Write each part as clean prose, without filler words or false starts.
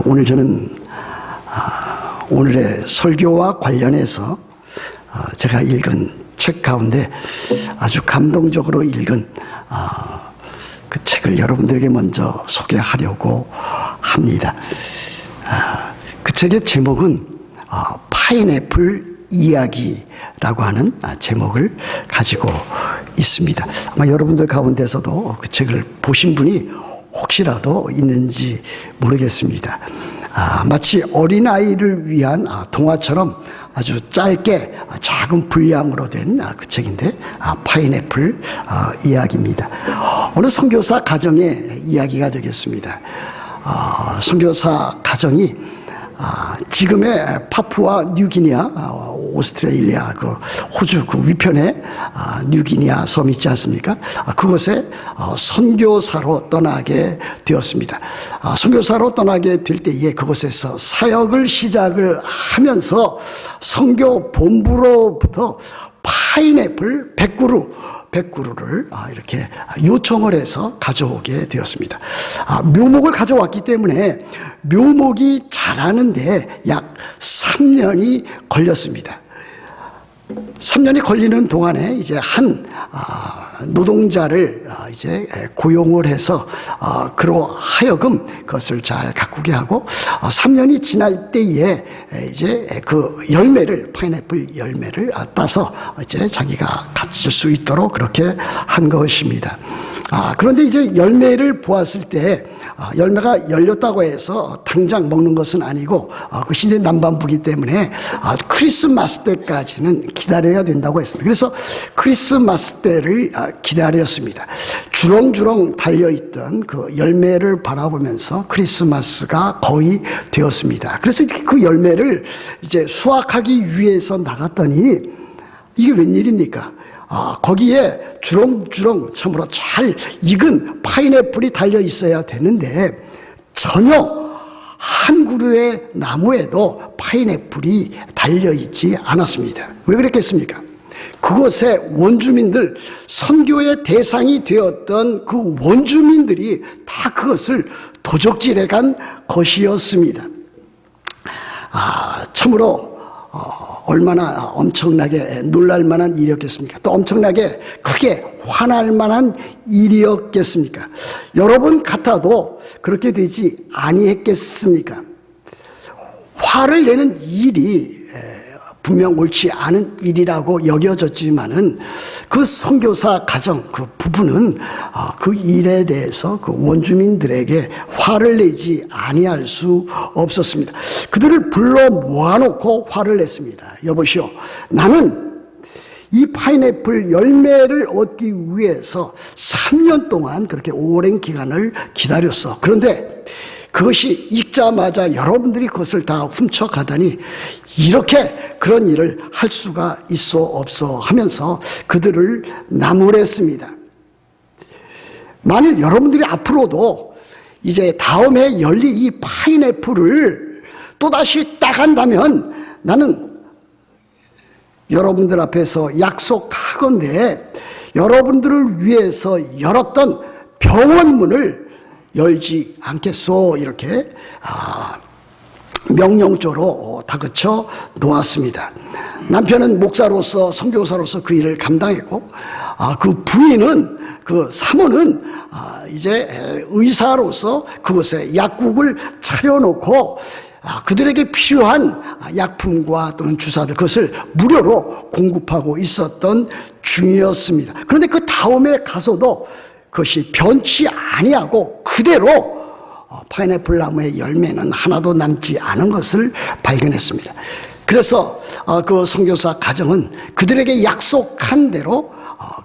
오늘 저는 오늘의 설교와 관련해서 제가 읽은 책 가운데 아주 감동적으로 읽은 그 책을 여러분들에게 먼저 소개하려고 합니다. 그 책의 제목은 파인애플 이야기라고 하는 제목을 가지고 있습니다. 아마 여러분들 가운데서도 그 책을 보신 분이 혹시라도 있는지 모르겠습니다. 마치 어린아이를 위한 동화처럼 아주 짧게 작은 분량으로 된 그 책인데 파인애플 이야기입니다. 어느 선교사 가정의 이야기가 되겠습니다. 선교사 가정이 지금의 파푸아 뉴기니아, 오스트레일리아, 그 호주 그 위편에 뉴기니아 섬이 있지 않습니까? 그곳에 선교사로 떠나게 되었습니다. 선교사로 떠나게 될 때에 그곳에서 사역을 시작을 하면서 선교 본부로부터 파인애플 100그루를 이렇게 요청을 해서 가져오게 되었습니다. 묘목을 가져왔기 때문에 묘목이 자라는데 약 3년이 걸렸습니다. 3년이 걸리는 동안에 이제 한 노동자를 이제 고용을 해서 그로 하여금 그것을 잘 가꾸게 하고 3년이 지날 때에 이제 그 열매를 파인애플 열매를 따서 이제 자기가 가질 수 있도록 그렇게 한 것입니다. 그런데 이제 열매를 보았을 때 열매가 열렸다고 해서 당장 먹는 것은 아니고 그것이 이제 남반부기 때문에 크리스마스 때까지는 기다려야 된다고 했습니다. 그래서 크리스마스 때를 기다렸습니다. 주렁주렁 달려있던 그 열매를 바라보면서 크리스마스가 거의 되었습니다. 그래서 그 열매를 이제 수확하기 위해서 나갔더니 이게 웬일입니까? 거기에 주렁주렁 참으로 잘 익은 파인애플이 달려 있어야 되는데 전혀 한 그루의 나무에도 파인애플이 달려 있지 않았습니다. 왜 그랬겠습니까? 그곳의 원주민들, 선교의 대상이 되었던 그 원주민들이 다 그것을 도적질해 간 것이었습니다. 참으로 얼마나 엄청나게 놀랄 만한 일이었겠습니까? 또 엄청나게 크게 화날 만한 일이었겠습니까? 여러분 같아도 그렇게 되지 아니했겠습니까? 화를 내는 일이 분명 옳지 않은 일이라고 여겨졌지만은 그 선교사 가정, 그 부부는 그 일에 대해서 그 원주민들에게 화를 내지 아니할 수 없었습니다. 그들을 불러 모아놓고 화를 냈습니다. 여보시오, 나는 이 파인애플 열매를 얻기 위해서 3년 동안 그렇게 오랜 기간을 기다렸어. 그런데 그것이 익자마자 여러분들이 그것을 다 훔쳐가다니 이렇게 그런 일을 할 수가 있어 없어 하면서 그들을 나무랬습니다. 만일 여러분들이 앞으로도 이제 다음에 열릴 이 파인애플을 또다시 따간다면 나는 여러분들 앞에서 약속하건대 여러분들을 위해서 열었던 병원문을 열지 않겠소, 이렇게 명령조로 다그쳐 놓았습니다. 남편은 목사로서 선교사로서 그 일을 감당했고 그 부인은 그 사모는 이제 의사로서 그곳에 약국을 차려놓고 그들에게 필요한 약품과 또는 주사들 그것을 무료로 공급하고 있었던 중이었습니다. 그런데 그 다음에 가서도 그것이 변치 아니하고 그대로 파인애플 나무의 열매는 하나도 남지 않은 것을 발견했습니다. 그래서 그 선교사 가정은 그들에게 약속한 대로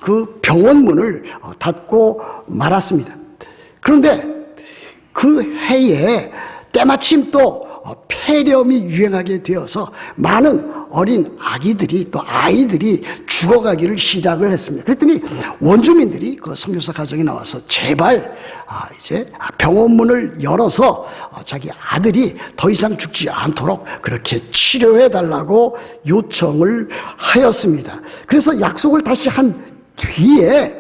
그 병원문을 닫고 말았습니다. 그런데 그 해에 때마침 또 폐렴이 유행하게 되어서 많은 어린 아기들이 또 아이들이 죽어가기를 시작을 했습니다. 그랬더니 원주민들이 그 선교사 가정에 나와서 제발 이제 병원문을 열어서 자기 아들이 더 이상 죽지 않도록 그렇게 치료해 달라고 요청을 하였습니다. 그래서 약속을 다시 한 뒤에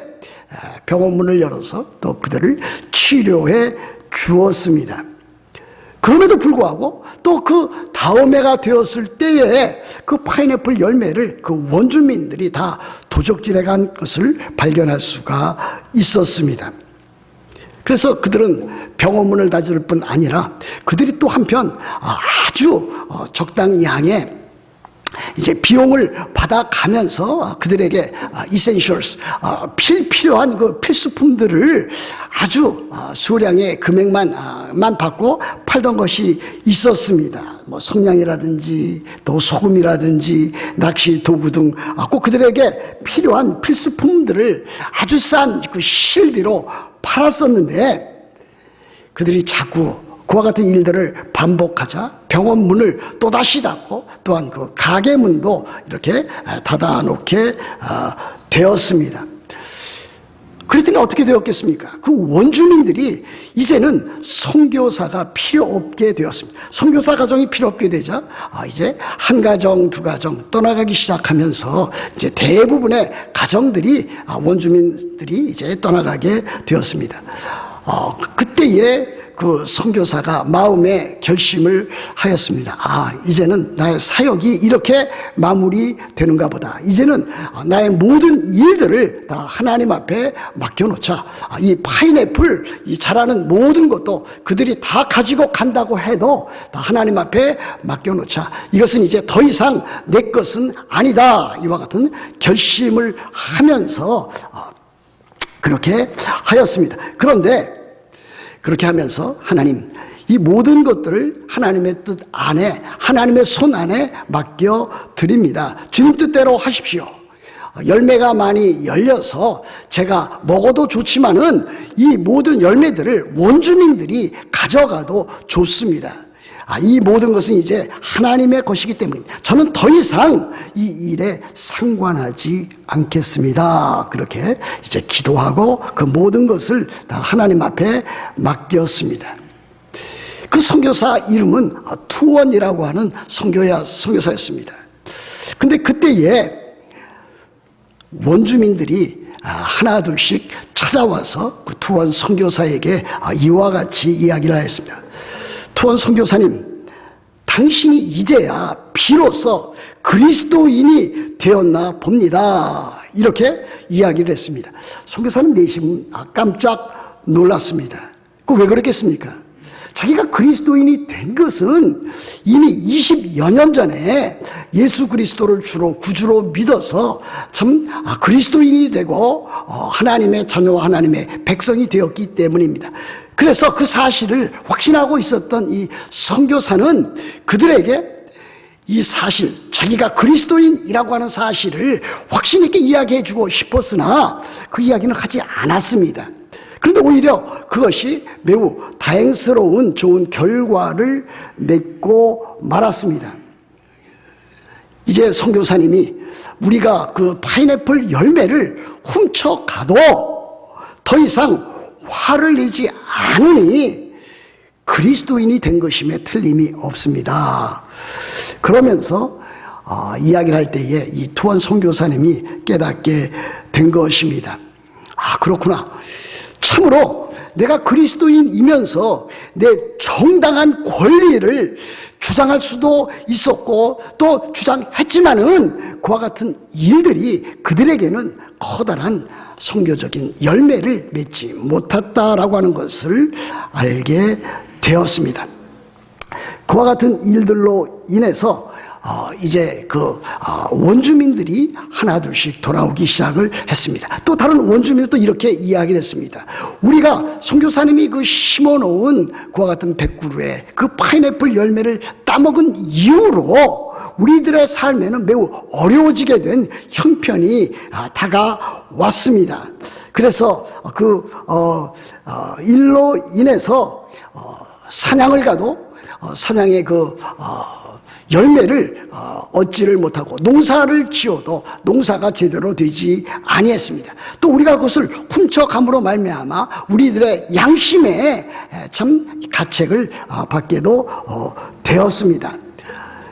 병원문을 열어서 또 그들을 치료해 주었습니다. 그럼에도 불구하고 또 그 다음해가 되었을 때에 그 파인애플 열매를 그 원주민들이 다 도적질해 간 것을 발견할 수가 있었습니다. 그래서 그들은 병원문을 닫을 뿐 아니라 그들이 또 한편 아주 적당 양의 이제 비용을 받아가면서 그들에게 essentials, 필요한 그 필수품들을 아주 소량의 금액만 받고 팔던 것이 있었습니다. 뭐 성냥이라든지 또 소금이라든지 낚시 도구 등 꼭 그들에게 필요한 필수품들을 아주 싼 그 실비로 팔았었는데 그들이 자꾸 그와 같은 일들을 반복하자 병원 문을 또다시 닫고 또한 그 가게 문도 이렇게 닫아놓게 되었습니다. 그랬더니 어떻게 되었겠습니까? 그 원주민들이 이제는 선교사가 필요 없게 되었습니다. 선교사 가정이 필요 없게 되자 이제 한 가정, 두 가정 떠나가기 시작하면서 이제 대부분의 가정들이 원주민들이 이제 떠나가게 되었습니다. 그때에 그 선교사가 마음의 결심을 하였습니다. 이제는 나의 사역이 이렇게 마무리되는가 보다. 이제는 나의 모든 일들을 다 하나님 앞에 맡겨놓자. 이 파인애플, 이 자라는 모든 것도 그들이 다 가지고 간다고 해도 다 하나님 앞에 맡겨놓자. 이것은 이제 더 이상 내 것은 아니다. 이와 같은 결심을 하면서 그렇게 하였습니다. 그런데 그렇게 하면서 하나님, 이 모든 것들을 하나님의 뜻 안에, 하나님의 손 안에 맡겨드립니다. 주님 뜻대로 하십시오. 열매가 많이 열려서 제가 먹어도 좋지만은 이 모든 열매들을 원주민들이 가져가도 좋습니다. 이 모든 것은 이제 하나님의 것이기 때문입니다. 저는 더 이상 이 일에 상관하지 않겠습니다. 그렇게 이제 기도하고 그 모든 것을 다 하나님 앞에 맡겼습니다. 그 선교사 이름은 투원이라고 하는 선교사였습니다. 근데 그때에 원주민들이 하나 둘씩 찾아와서 그 투원 선교사에게 이와 같이 이야기를 하였습니다. 투원 선교사님, 당신이 이제야 비로소 그리스도인이 되었나 봅니다. 이렇게 이야기를 했습니다. 선교사는 내심 깜짝 놀랐습니다. 왜 그랬겠습니까? 자기가 그리스도인이 된 것은 이미 20여 년 전에 예수 그리스도를 주로 구주로 믿어서 참 그리스도인이 되고 하나님의 자녀와 하나님의 백성이 되었기 때문입니다. 그래서 그 사실을 확신하고 있었던 이 선교사는 그들에게 이 사실, 자기가 그리스도인이라고 하는 사실을 확신 있게 이야기해 주고 싶었으나 그 이야기는 하지 않았습니다. 그런데 오히려 그것이 매우 다행스러운 좋은 결과를 맺고 말았습니다. 이제 선교사님이 우리가 그 파인애플 열매를 훔쳐가도 더 이상 화를 내지 않으니 그리스도인이 된 것임에 틀림이 없습니다. 그러면서 이야기를 할 때에 이 투원 선교사님이 깨닫게 된 것입니다. 그렇구나. 참으로 내가 그리스도인이면서 내 정당한 권리를 주장할 수도 있었고 또 주장했지만은 그와 같은 일들이 그들에게는 커다란 선교적인 열매를 맺지 못했다라고 하는 것을 알게 되었습니다. 그와 같은 일들로 인해서 이제 그 원주민들이 하나둘씩 돌아오기 시작을 했습니다. 또 다른 원주민은 또 이렇게 이야기를 했습니다. 우리가 선교사님이 그 심어놓은 그와 같은 백구루에 그 파인애플 열매를 따먹은 이후로 우리들의 삶에는 매우 어려워지게 된 형편이 다가왔습니다. 그래서 그 일로 인해서 사냥을 가도 사냥의 그 열매를 얻지를 못하고 농사를 지어도 농사가 제대로 되지 아니했습니다. 또 우리가 그것을 훔쳐감으로 말미암아 우리들의 양심에 참 가책을 받게도 되었습니다.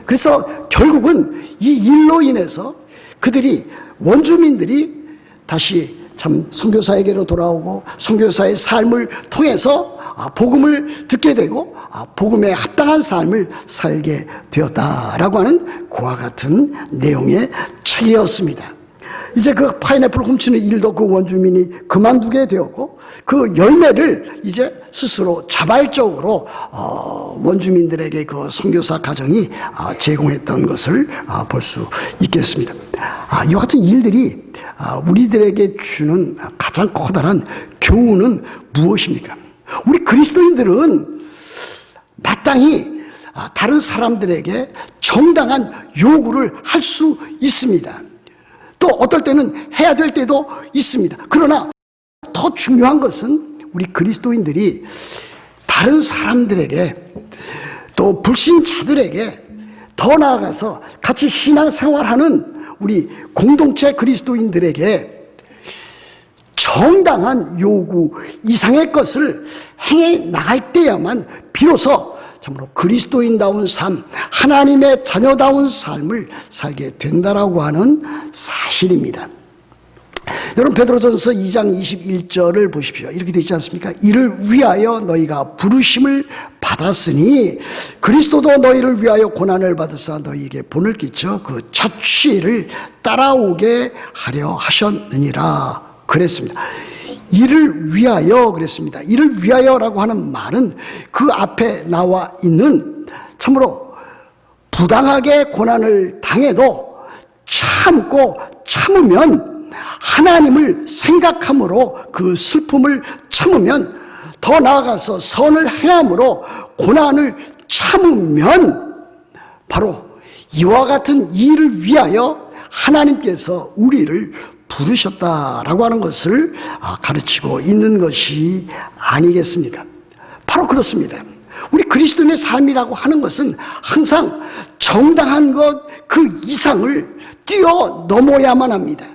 그래서 결국은 이 일로 인해서 그들이 원주민들이 다시 참 선교사에게로 돌아오고 선교사의 삶을 통해서 복음을 듣게 되고 복음에 합당한 삶을 살게 되었다라고 하는 그와 같은 내용의 책이었습니다. 이제 그 파인애플 훔치는 일도 그 원주민이 그만두게 되었고 그 열매를 이제 스스로 자발적으로 원주민들에게 그 선교사 가정이 제공했던 것을 볼 수 있겠습니다. 이와 같은 일들이 우리들에게 주는 가장 커다란 교훈은 무엇입니까? 우리 그리스도인들은 마땅히 다른 사람들에게 정당한 요구를 할 수 있습니다. 또 어떨 때는 해야 될 때도 있습니다. 그러나 더 중요한 것은 우리 그리스도인들이 다른 사람들에게 또 불신자들에게 더 나아가서 같이 신앙생활하는 우리 공동체 그리스도인들에게 정당한 요구 이상의 것을 행해 나갈 때야만 비로소 참으로 그리스도인다운 삶, 하나님의 자녀다운 삶을 살게 된다라고 하는 사실입니다. 여러분 베드로전서 2장 21절을 보십시오. 이렇게 되어 있지 않습니까? 이를 위하여 너희가 부르심을 받았으니 그리스도도 너희를 위하여 고난을 받으사 너희에게 본을 끼쳐 그 자취를 따라오게 하려 하셨느니라 그랬습니다. 이를 위하여 그랬습니다. 이를 위하여라고 하는 말은 그 앞에 나와 있는 참으로 부당하게 고난을 당해도 참고 참으면 하나님을 생각함으로 그 슬픔을 참으면 더 나아가서 선을 행함으로 고난을 참으면 바로 이와 같은 일을 위하여 하나님께서 우리를 부르셨다라고 하는 것을 가르치고 있는 것이 아니겠습니까? 바로 그렇습니다. 우리 그리스도인의 삶이라고 하는 것은 항상 정당한 것 그 이상을 뛰어넘어야만 합니다.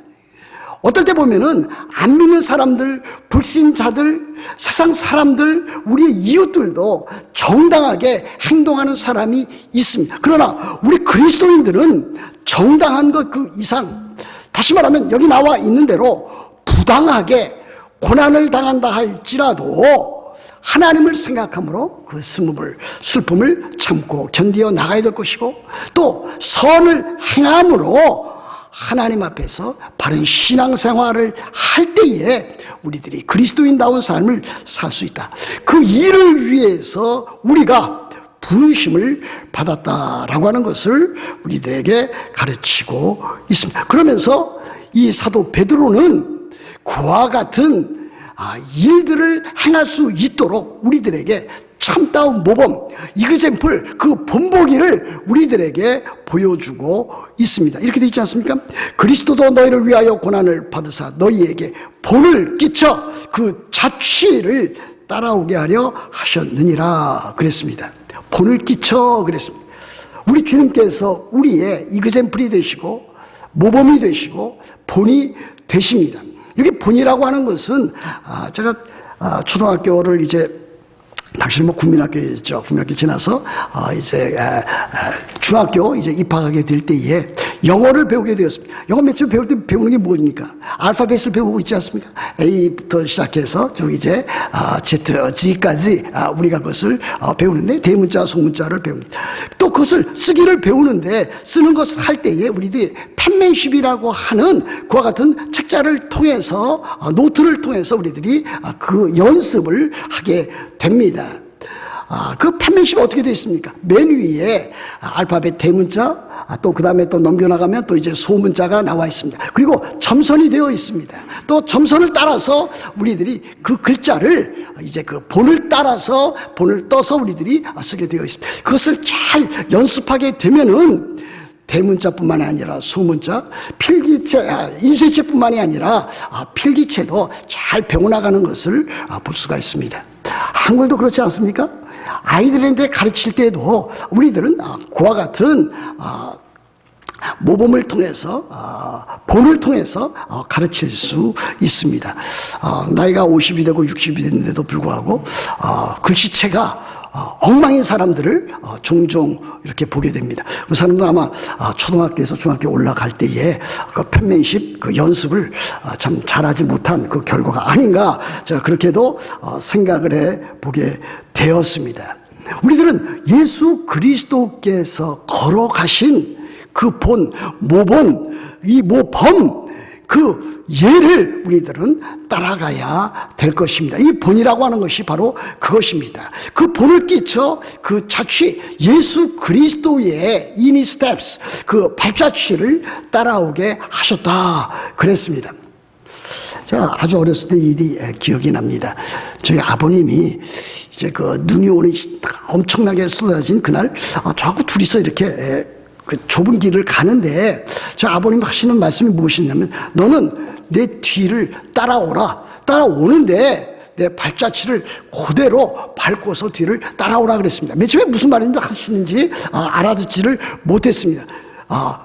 어떨 때 보면은 안 믿는 사람들, 불신자들, 세상 사람들, 우리의 이웃들도 정당하게 행동하는 사람이 있습니다. 그러나 우리 그리스도인들은 정당한 것 그 이상, 다시 말하면 여기 나와 있는 대로 부당하게 고난을 당한다 할지라도 하나님을 생각함으로 그 슬픔을 참고 견디어 나가야 될 것이고 또 선을 행함으로 하나님 앞에서 바른 신앙생활을 할 때에 우리들이 그리스도인다운 삶을 살 수 있다. 그 일을 위해서 우리가 부르심을 받았다라고 하는 것을 우리들에게 가르치고 있습니다. 그러면서 이 사도 베드로는 그와 같은 일들을 행할 수 있도록 우리들에게 참다운 모범, 이그젬플, 그 본보기를 우리들에게 보여주고 있습니다. 이렇게 되어 있지 않습니까? 그리스도도 너희를 위하여 고난을 받으사 너희에게 본을 끼쳐 그 자취를 따라오게 하려 하셨느니라 그랬습니다. 본을 끼쳐 그랬습니다. 우리 주님께서 우리의 이그젬플이 되시고 모범이 되시고 본이 되십니다. 여기 본이라고 하는 것은 제가 초등학교를 이제 당시는 국민학교였죠. 국민학교 지나서 이제 중학교 이제 입학하게 될 때에 영어를 배우게 되었습니다. 영어 맨 처음 배울 때 배우는 게 뭡니까? 알파벳을 배우고 있지 않습니까? A부터 시작해서 쭉 이제 Z, G까지 우리가 그것을 배우는데 대문자, 소문자를 배웁니다. 또 그것을 쓰기를 배우는데 쓰는 것을 할 때에 우리들이 펜맨십이라고 하는 그와 같은 책자를 통해서 노트를 통해서 우리들이 그 연습을 하게 됩니다. 그 펜맨십이 어떻게 되어 있습니까? 맨 위에 알파벳 대문자, 또 그 다음에 또 넘겨나가면 또 이제 소문자가 나와 있습니다. 그리고 점선이 되어 있습니다. 또 점선을 따라서 우리들이 그 글자를 이제 그 본을 따라서 본을 떠서 우리들이 쓰게 되어 있습니다. 그것을 잘 연습하게 되면은 대문자뿐만 아니라 소문자, 필기체, 인쇄체뿐만이 아니라 필기체도 잘 배워나가는 것을 볼 수가 있습니다. 한글도 그렇지 않습니까? 아이들한테 가르칠 때도 우리들은 그와 같은 모범을 통해서 본을 통해서 가르칠 수 있습니다. 나이가 50이 되고 60이 됐는데도 불구하고 글씨체가 엉망인 사람들을 종종 이렇게 보게 됩니다. 그 사람들 아마 초등학교에서 중학교 올라갈 때에 그 penmanship 그 연습을 참 잘하지 못한 그 결과가 아닌가, 제가 그렇게도 생각을 해 보게 되었습니다. 우리들은 예수 그리스도께서 걸어가신 그 모범, 그 예를 우리들은 따라가야 될 것입니다. 이 본이라고 하는 것이 바로 그것입니다. 그 본을 끼쳐 그 자취, 예수 그리스도의 in his steps, 그 발자취를 따라오게 하셨다 그랬습니다. 제가 아주 어렸을 때 일이 기억이 납니다. 저희 아버님이 이제 그 눈이 오는 엄청나게 쏟아진 그날 저하고 둘이서 이렇게 그 좁은 길을 가는데 저 아버님 하시는 말씀이 무엇이냐면, 너는 내 뒤를 따라오는데 내 발자취를 그대로 밟고서 뒤를 따라오라 그랬습니다. 맨 처음에 무슨 말인지 하시는지 알아듣지를 못했습니다.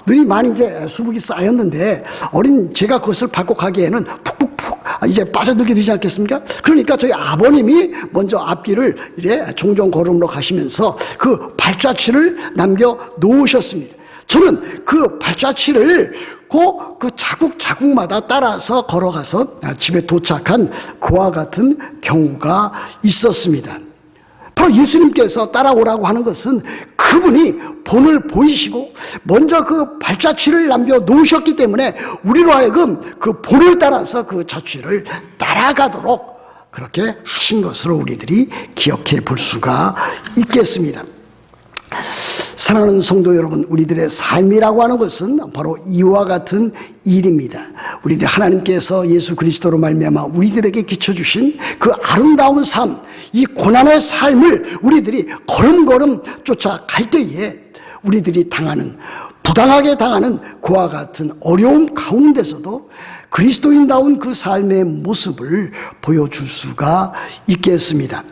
눈이 많이 이제 수북이 쌓였는데 어린 제가 그것을 밟고 가기에는 푹푹푹 이제 빠져들게 되지 않겠습니까? 그러니까 저희 아버님이 먼저 앞길을 이래 종종 걸음으로 가시면서 그 발자취를 남겨 놓으셨습니다. 저는 그 발자취를 그 자국마다 따라서 걸어가서 집에 도착한 그와 같은 경우가 있었습니다. 바로 예수님께서 따라오라고 하는 것은 그분이 본을 보이시고 먼저 그 발자취를 남겨 놓으셨기 때문에 우리로 하여금 그 본을 따라서 그 자취를 따라가도록 그렇게 하신 것으로 우리들이 기억해 볼 수가 있겠습니다. 사랑하는 성도 여러분, 우리들의 삶이라고 하는 것은 바로 이와 같은 일입니다. 우리들 하나님께서 예수 그리스도로 말미암아 우리들에게 끼쳐주신 그 아름다운 삶, 이 고난의 삶을 우리들이 걸음걸음 쫓아갈 때에 우리들이 부당하게 당하는 그와 같은 어려움 가운데서도 그리스도인다운 그 삶의 모습을 보여줄 수가 있겠습니다.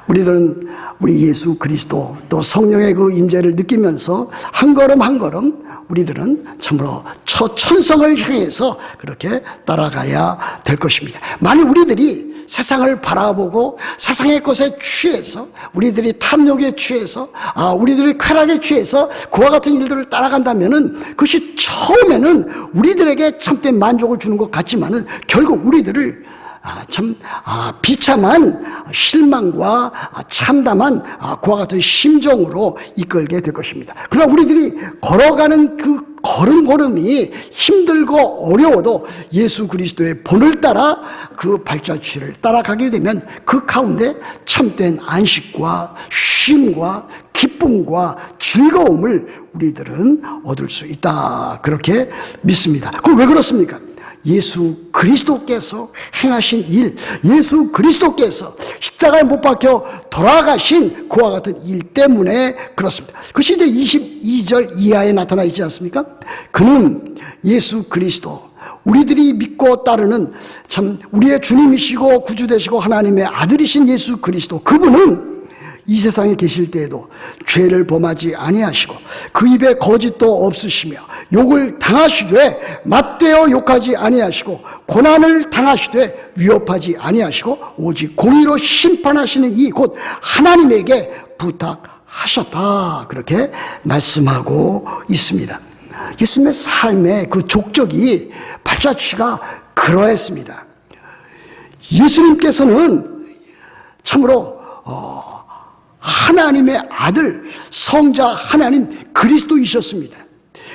우리들은 우리 예수 그리스도 또 성령의 그 임재를 느끼면서 한 걸음 한 걸음 우리들은 참으로 천성을 향해서 그렇게 따라가야 될 것입니다. 만일 우리들이 세상을 바라보고 세상의 것에 취해서, 우리들이 탐욕에 취해서, 우리들이 쾌락에 취해서 그와 같은 일들을 따라간다면은 그것이 처음에는 우리들에게 참된 만족을 주는 것 같지만은 결국 우리들을 비참한 실망과 참담한 그와 같은 심정으로 이끌게 될 것입니다. 그러나 우리들이 걸어가는 그 걸음걸음이 힘들고 어려워도 예수 그리스도의 본을 따라 그 발자취를 따라가게 되면 그 가운데 참된 안식과 쉼과 기쁨과 즐거움을 우리들은 얻을 수 있다, 그렇게 믿습니다. 그럼 왜 그렇습니까? 예수 그리스도께서 행하신 일, 예수 그리스도께서 십자가에 못 박혀 돌아가신 그와 같은 일 때문에 그렇습니다. 그것이 이제 22절 이하에 나타나 있지 않습니까? 그는 예수 그리스도, 우리들이 믿고 따르는 참 우리의 주님이시고 구주되시고 하나님의 아들이신 예수 그리스도, 그분은 이 세상에 계실 때에도 죄를 범하지 아니하시고 그 입에 거짓도 없으시며 욕을 당하시되 맞대어 욕하지 아니하시고 고난을 당하시되 위협하지 아니하시고 오직 공의로 심판하시는 이 곧 하나님에게 부탁하셨다, 그렇게 말씀하고 있습니다. 예수님의 삶의 그 족적이 발자취가 그러했습니다. 예수님께서는 참으로 하나님의 아들, 성자 하나님 그리스도이셨습니다.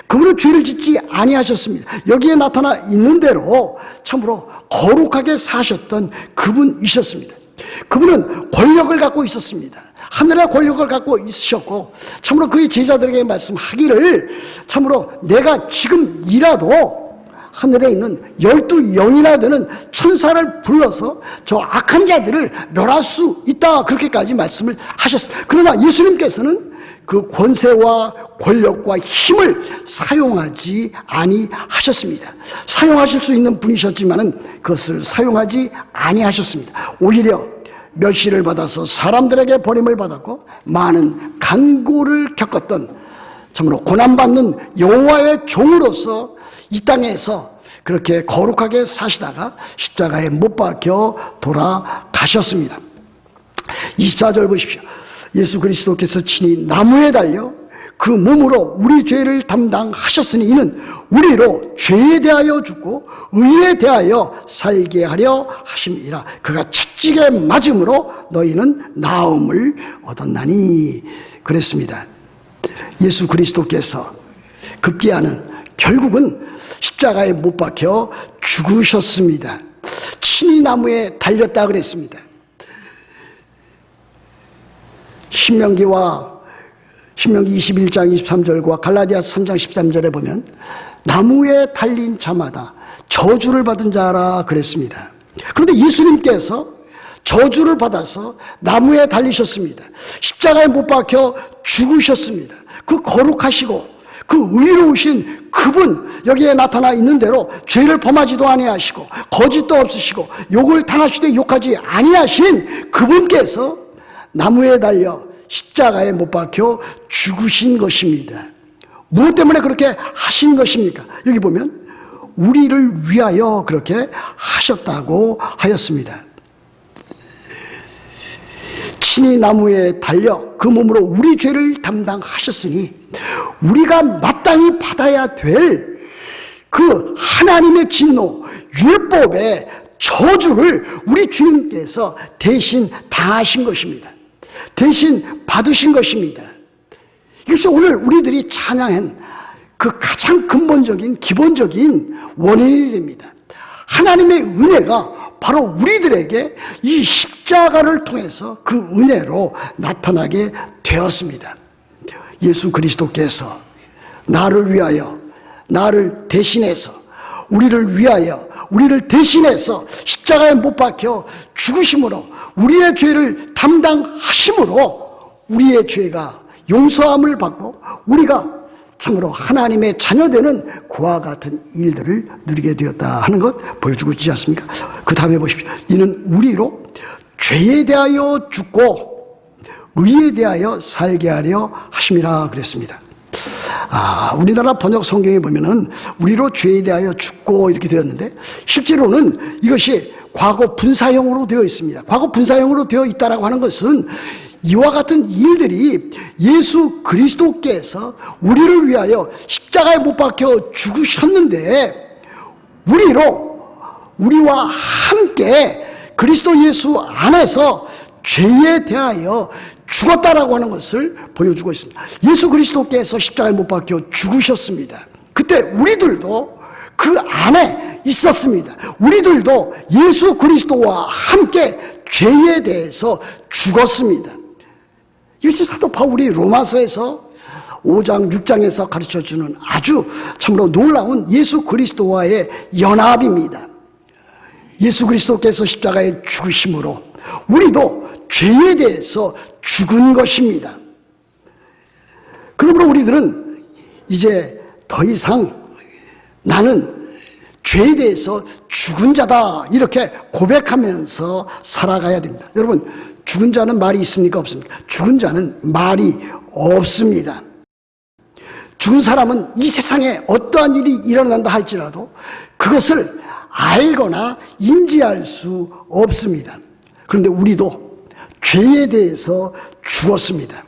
그분은 죄를 짓지 아니하셨습니다. 여기에 나타나 있는 대로 참으로 거룩하게 사셨던 그분이셨습니다. 그분은 권력을 갖고 있었습니다. 하늘의 권력을 갖고 있으셨고 참으로 그의 제자들에게 말씀하기를, 참으로 내가 지금이라도 하늘에 있는 12영이나 되는 천사를 불러서 저 악한 자들을 멸할 수 있다, 그렇게까지 말씀을 하셨습니다. 그러나 예수님께서는 그 권세와 권력과 힘을 사용하지 아니하셨습니다. 사용하실 수 있는 분이셨지만은 그것을 사용하지 아니하셨습니다. 오히려 멸시를 받아서 사람들에게 버림을 받았고 많은 간고를 겪었던 참으로 고난받는 여호와의 종으로서 이 땅에서 그렇게 거룩하게 사시다가 십자가에 못 박혀 돌아가셨습니다. 24절 보십시오. 예수 그리스도께서 친히 나무에 달려 그 몸으로 우리 죄를 담당하셨으니 이는 우리로 죄에 대하여 죽고 의에 대하여 살게 하려 하심이라. 그가 채찍에 맞음으로 너희는 나음을 얻었나니. 그랬습니다. 예수 그리스도께서 급기야는 결국은 십자가에 못 박혀 죽으셨습니다. 친히 나무에 달렸다 그랬습니다. 신명기 21장 23절과 갈라디아서 3장 13절에 보면 나무에 달린 자마다 저주를 받은 자라 그랬습니다. 그런데 예수님께서 저주를 받아서 나무에 달리셨습니다. 십자가에 못 박혀 죽으셨습니다. 그 거룩하시고 그 의로우신 그분, 여기에 나타나 있는 대로 죄를 범하지도 아니하시고 거짓도 없으시고 욕을 당하시되 욕하지 아니하신 그분께서 나무에 달려 십자가에 못 박혀 죽으신 것입니다. 무엇 때문에 그렇게 하신 것입니까? 여기 보면 우리를 위하여 그렇게 하셨다고 하였습니다. 친히 나무에 달려 그 몸으로 우리 죄를 담당하셨으니 우리가 마땅히 받아야 될 그 하나님의 진노, 율법의 저주를 우리 주님께서 대신 당하신 것입니다. 대신 받으신 것입니다. 이것이 오늘 우리들이 찬양한 그 가장 근본적인 기본적인 원인이 됩니다. 하나님의 은혜가 바로 우리들에게 이 십자가를 통해서 그 은혜로 나타나게 되었습니다. 예수 그리스도께서 나를 위하여, 나를 대신해서, 우리를 위하여, 우리를 대신해서 십자가에 못 박혀 죽으심으로 우리의 죄를 담당하심으로 우리의 죄가 용서함을 받고 우리가 참으로 하나님의 자녀되는 그와 같은 일들을 누리게 되었다 하는 것 보여주고 있지 않습니까? 그 다음에 보십시오. 이는 우리로 죄에 대하여 죽고 의에 대하여 살게 하려 하심이라 그랬습니다. 우리나라 번역 성경에 보면은 우리로 죄에 대하여 죽고 이렇게 되었는데 실제로는 이것이 과거 분사형으로 되어 있습니다. 과거 분사형으로 되어 있다라고 하는 것은 이와 같은 일들이 예수 그리스도께서 우리를 위하여 십자가에 못 박혀 죽으셨는데 우리와 함께 그리스도 예수 안에서 죄에 대하여 죽었다라고 하는 것을 보여주고 있습니다. 예수 그리스도께서 십자가에 못 박혀 죽으셨습니다. 그때 우리들도 그 안에 있었습니다. 우리들도 예수 그리스도와 함께 죄에 대해서 죽었습니다. 이것이 사도 바울이 로마서에서 5장 6장에서 가르쳐주는 아주 참으로 놀라운 예수 그리스도와의 연합입니다. 예수 그리스도께서 십자가에 죽으심으로 우리도 죄에 대해서 죽은 것입니다. 그러므로 우리들은 이제 더 이상 나는 죄에 대해서 죽은 자다 이렇게 고백하면서 살아가야 됩니다. 여러분, 죽은 자는 말이 있습니까? 없습니까? 죽은 자는 말이 없습니다. 죽은 사람은 이 세상에 어떠한 일이 일어난다 할지라도 그것을 알거나 인지할 수 없습니다. 그런데 우리도 죄에 대해서 죽었습니다.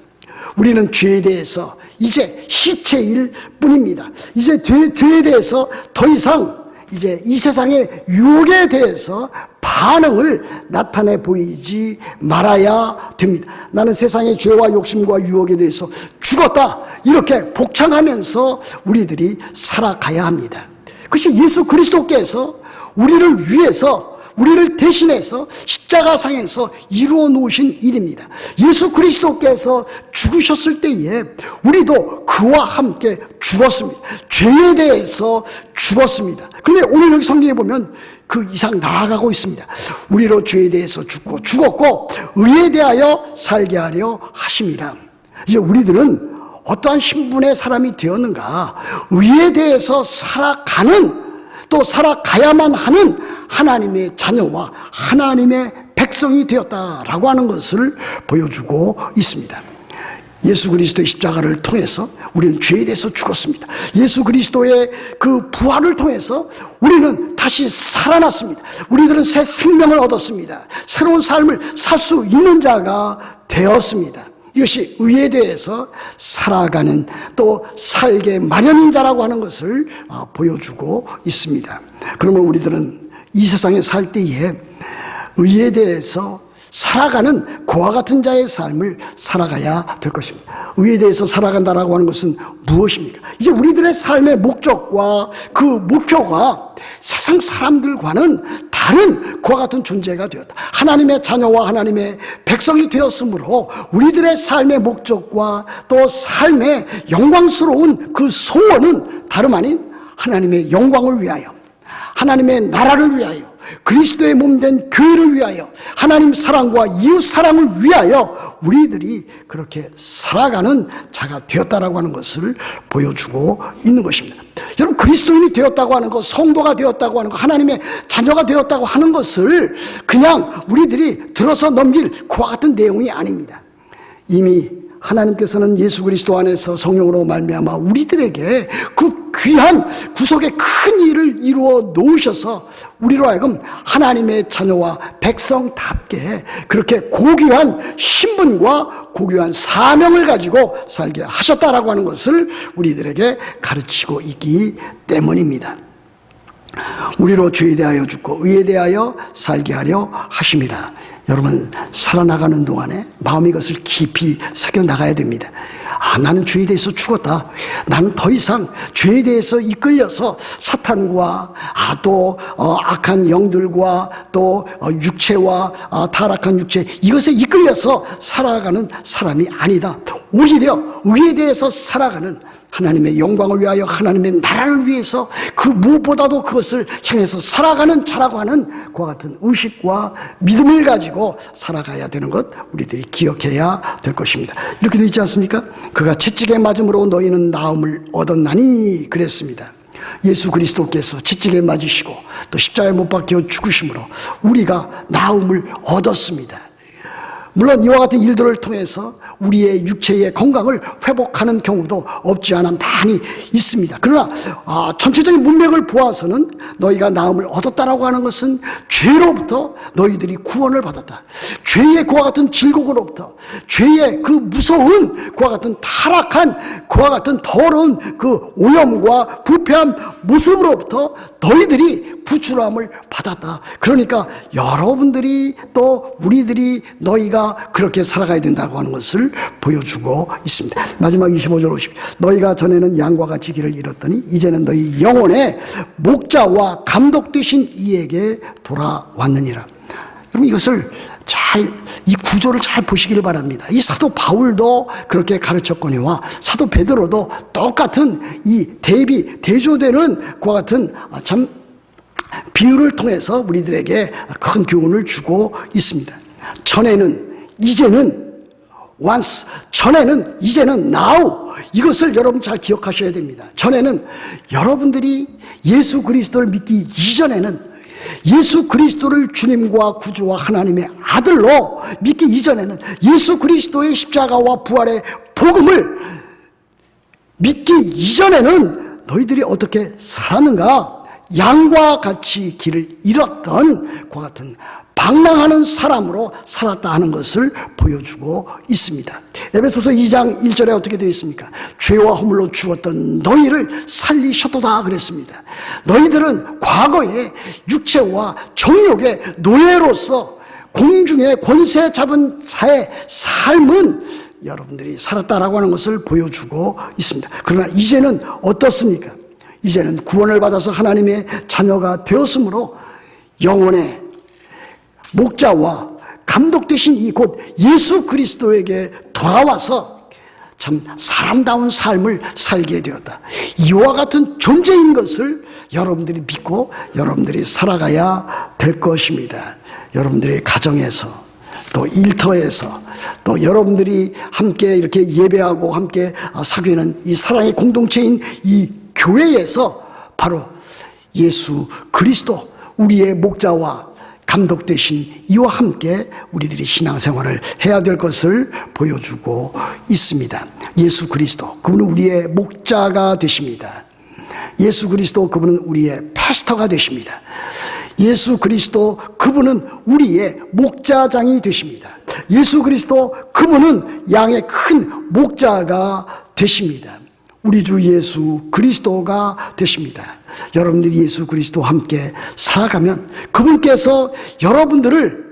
우리는 죄에 대해서 이제 시체일 뿐입니다. 이제 죄에 대해서 더 이상 이제 이 세상의 유혹에 대해서 반응을 나타내 보이지 말아야 됩니다. 나는 세상의 죄와 욕심과 유혹에 대해서 죽었다 이렇게 복창하면서 우리들이 살아가야 합니다. 그것이 예수 그리스도께서 우리를 위해서 우리를 대신해서 십자가상에서 이루어 놓으신 일입니다. 예수 그리스도께서 죽으셨을 때에 우리도 그와 함께 죽었습니다. 죄에 대해서 죽었습니다. 그런데 오늘 여기 성경에 보면 그 이상 나아가고 있습니다. 우리로 죄에 대해서 죽었고 의에 대하여 살게 하려 하심이라. 이제 우리들은 어떠한 신분의 사람이 되었는가? 의에 대해서 살아가는, 또 살아가야만 하는 하나님의 자녀와 하나님의 백성이 되었다라고 하는 것을 보여주고 있습니다. 예수 그리스도의 십자가를 통해서 우리는 죄에 대해서 죽었습니다. 예수 그리스도의 그 부활을 통해서 우리는 다시 살아났습니다. 우리들은 새 생명을 얻었습니다. 새로운 삶을 살 수 있는 자가 되었습니다. 이것이 의에 대해서 살아가는 또 살게 마련인 자라고 하는 것을 보여주고 있습니다. 그러면 우리들은 이 세상에 살 때에 의에 대해서 살아가는 그와 같은 자의 삶을 살아가야 될 것입니다. 의에 대해서 살아간다라고 하는 것은 무엇입니까? 이제 우리들의 삶의 목적과 그 목표가 세상 사람들과는 다른 그와 같은 존재가 되었다. 하나님의 자녀와 하나님의 백성이 되었으므로 우리들의 삶의 목적과 또 삶의 영광스러운 그 소원은 다름 아닌 하나님의 영광을 위하여, 하나님의 나라를 위하여, 그리스도의 몸된 교회를 위하여, 하나님 사랑과 이웃 사랑을 위하여 우리들이 그렇게 살아가는 자가 되었다라고 하는 것을 보여주고 있는 것입니다. 여러분, 그리스도인이 되었다고 하는 것, 성도가 되었다고 하는 것, 하나님의 자녀가 되었다고 하는 것을 그냥 우리들이 들어서 넘길 그와 같은 내용이 아닙니다. 이미 하나님께서는 예수 그리스도 안에서 성령으로 말미암아 우리들에게 그 귀한 구속의 큰 일을 이루어 놓으셔서 우리로 하여금 하나님의 자녀와 백성답게 그렇게 고귀한 신분과 고귀한 사명을 가지고 살게 하셨다라고 하는 것을 우리들에게 가르치고 있기 때문입니다. 우리로 죄에 대하여 죽고 의에 대하여 살게 하려 하심이라. 여러분, 살아나가는 동안에 마음이 이것을 깊이 새겨나가야 됩니다. 나는 죄에 대해서 죽었다. 나는 더 이상 죄에 대해서 이끌려서 사탄과 또 악한 영들과 또 육체와 타락한 육체, 이것에 이끌려서 살아가는 사람이 아니다. 오히려 의에 대해서 살아가는, 하나님의 영광을 위하여, 하나님의 나라를 위해서 그 무엇보다도 그것을 향해서 살아가는 자라고 하는 그와 같은 의식과 믿음을 가지고 살아가야 되는 것 우리들이 기억해야 될 것입니다. 이렇게 되어 있지 않습니까? 그가 채찍에 맞음으로 너희는 나음을 얻었나니 그랬습니다. 예수 그리스도께서 채찍에 맞으시고 또 십자가에 못 박혀 죽으심으로 우리가 나음을 얻었습니다. 물론 이와 같은 일들을 통해서 우리의 육체의 건강을 회복하는 경우도 없지 않아 많이 있습니다. 그러나 전체적인 문맥을 보아서는 너희가 나음을 얻었다라고 하는 것은 죄로부터 너희들이 구원을 받았다. 죄의 그와 같은 질곡으로부터, 죄의 그 무서운 그와 같은 타락한 그와 같은 더러운 그 오염과 부패한 모습으로부터 너희들이 구출함을 받았다. 그러니까 여러분들이 또 우리들이 너희가 그렇게 살아가야 된다고 하는 것을 보여주고 있습니다. 마지막 25절 50. 너희가 전에는 양과 같이 길을 잃었더니 이제는 너희 영혼의 목자와 감독 되신 이에게 돌아왔느니라. 여러분, 이것을 이 구조를 잘 보시기를 바랍니다. 이 사도 바울도 그렇게 가르쳤거니와 사도 베드로도 똑같은 이 대조되는 그와 같은 참 비유를 통해서 우리들에게 큰 교훈을 주고 있습니다. 전에는, 이제는, once, 전에는, 이제는, now. 이것을 여러분 잘 기억하셔야 됩니다. 전에는 여러분들이 예수 그리스도를 믿기 이전에는, 예수 그리스도를 주님과 구주와 하나님의 아들로 믿기 이전에는 예수 그리스도의 십자가와 부활의 복음을 믿기 이전에는 너희들이 어떻게 살았는가? 양과 같이 길을 잃었던 그와 같은 방랑하는 사람으로 살았다 하는 것을 보여주고 있습니다. 에베소서 2장 1절에 어떻게 되어 있습니까? 죄와 허물로 죽었던 너희를 살리셨도다 그랬습니다. 너희들은 과거에 육체와 정욕의 노예로서 공중의 권세 잡은 자의 삶은 여러분들이 살았다라고 하는 것을 보여주고 있습니다. 그러나 이제는 어떻습니까? 이제는 구원을 받아서 하나님의 자녀가 되었으므로 영혼의 목자와 감독 되신 이 곧 예수 그리스도에게 돌아와서 참 사람다운 삶을 살게 되었다. 이와 같은 존재인 것을 여러분들이 믿고 여러분들이 살아가야 될 것입니다. 여러분들의 가정에서 또 일터에서 또 여러분들이 함께 이렇게 예배하고 함께 사귀는 이 사랑의 공동체인 이 교회에서 바로 예수 그리스도 우리의 목자와 감독 되신 이와 함께 우리들이 신앙생활을 해야 될 것을 보여주고 있습니다. 예수 그리스도, 그분은 우리의 목자가 되십니다. 예수 그리스도, 그분은 우리의 패스터가 되십니다. 예수 그리스도, 그분은 우리의 목자장이 되십니다. 예수 그리스도 그분은 양의 큰 목자가 되십니다. 우리 주 예수 그리스도가 되십니다. 여러분들이 예수 그리스도와 함께 살아가면 그분께서 여러분들을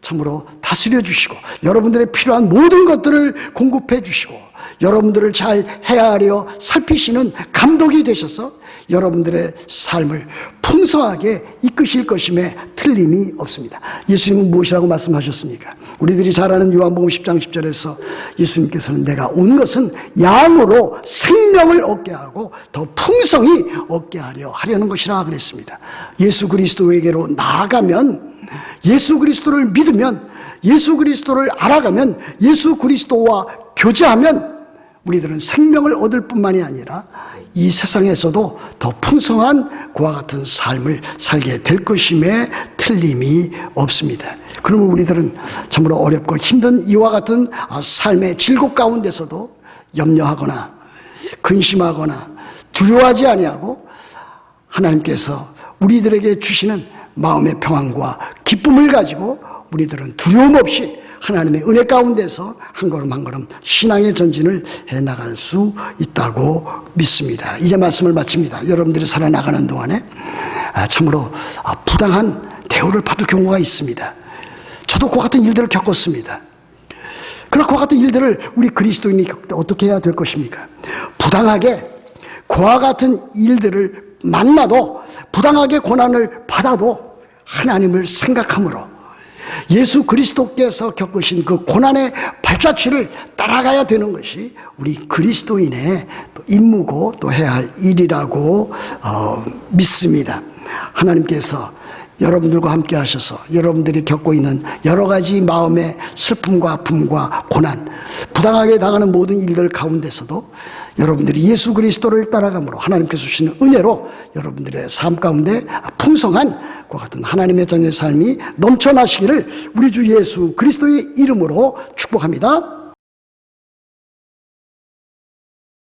참으로 다스려 주시고 여러분들의 필요한 모든 것들을 공급해 주시고 여러분들을 잘 헤아려 살피시는 감독이 되셔서 여러분들의 삶을 풍성하게 이끄실 것임에 틀림이 없습니다. 예수님은 무엇이라고 말씀하셨습니까? 우리들이 잘 아는 요한복음 10장 10절에서 예수님께서는 내가 온 것은 양으로 생명을 얻게 하고 더 풍성히 얻게 하려는 것이라 그랬습니다. 예수 그리스도에게로 나아가면, 예수 그리스도를 믿으면, 예수 그리스도를 알아가면, 예수 그리스도와 교제하면 우리들은 생명을 얻을 뿐만이 아니라 이 세상에서도 더 풍성한 그와 같은 삶을 살게 될 것임에 틀림이 없습니다. 그러면 우리들은 참으로 어렵고 힘든 이와 같은 삶의 질곡 가운데서도 염려하거나 근심하거나 두려워하지 아니하고 하나님께서 우리들에게 주시는 마음의 평안과 기쁨을 가지고 우리들은 두려움 없이 하나님의 은혜 가운데서 한 걸음 한 걸음 신앙의 전진을 해나갈 수 있다고 믿습니다. 이제 말씀을 마칩니다. 여러분들이 살아나가는 동안에 참으로 부당한 대우를 받을 경우가 있습니다. 저도 그와 같은 일들을 겪었습니다. 그러나 그와 같은 일들을 우리 그리스도인이 겪을 때 어떻게 해야 될 것입니까? 부당하게 그와 같은 일들을 만나도 부당하게 고난을 받아도 하나님을 생각함으로 예수 그리스도께서 겪으신 그 고난의 발자취를 따라가야 되는 것이 우리 그리스도인의 임무고 또 해야 할 일이라고 믿습니다. 하나님께서 여러분들과 함께 하셔서 여러분들이 겪고 있는 여러 가지 마음의 슬픔과 아픔과 고난, 부당하게 당하는 모든 일들 가운데서도 여러분들이 예수 그리스도를 따라감으로 하나님께서 주시는 은혜로 여러분들의 삶 가운데 풍성한 그와 같은 하나님의 자녀의 삶이 넘쳐나시기를 우리 주 예수 그리스도의 이름으로 축복합니다.